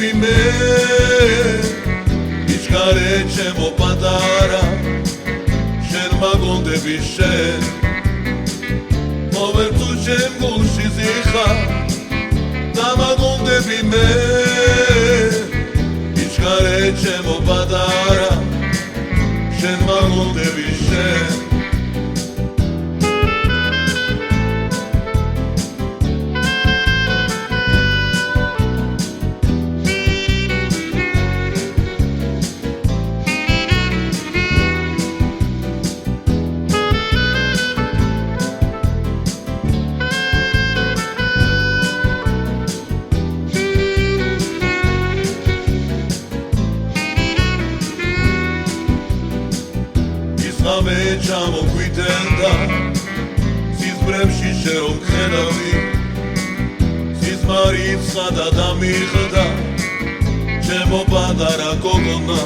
მაგონდები მე იჩქარე ჩემო პატარა შენ მაგონდები შენ მოვერტუ ჩემ გულში ზიხა და მაგონდები მე იჩქარე ჩემო პატარა შენ მაგონდები შენ მე ჩამოგვიდენდა სიზმრებში შენ რომ ხედავდი სიზმარიცა და დამიხდა ჩემო პატარა გოგონა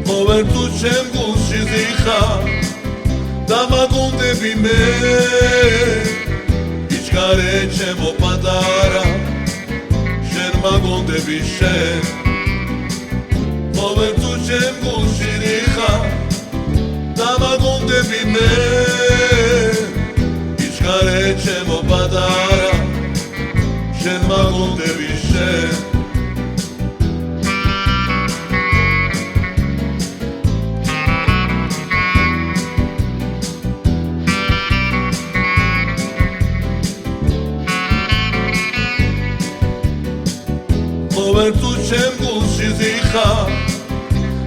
მოვერტუ ჩემ გულში ზიხა და მაგონდები მე იჩქარე ჩემო პატარა შენ მაგონდები შენ მოვერტუ ჩემ გულში ზიხა და მაგონდები მე იჩქარე ჩემო პატარა შენ მაგონდები შენ მოვერტუ ჩემ გულში ზიხა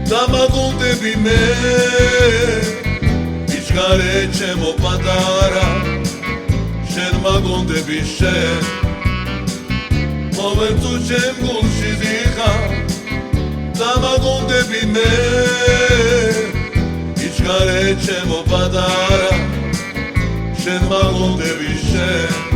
და მაგონდები მე იჩქარე ჩემო პატარა შენ მაგონდები შენ მოვერტუ ჩემ გულში ზიხა და მაგონდები მე იჩქარე ჩემო პატარა შენ მაგონდები შენ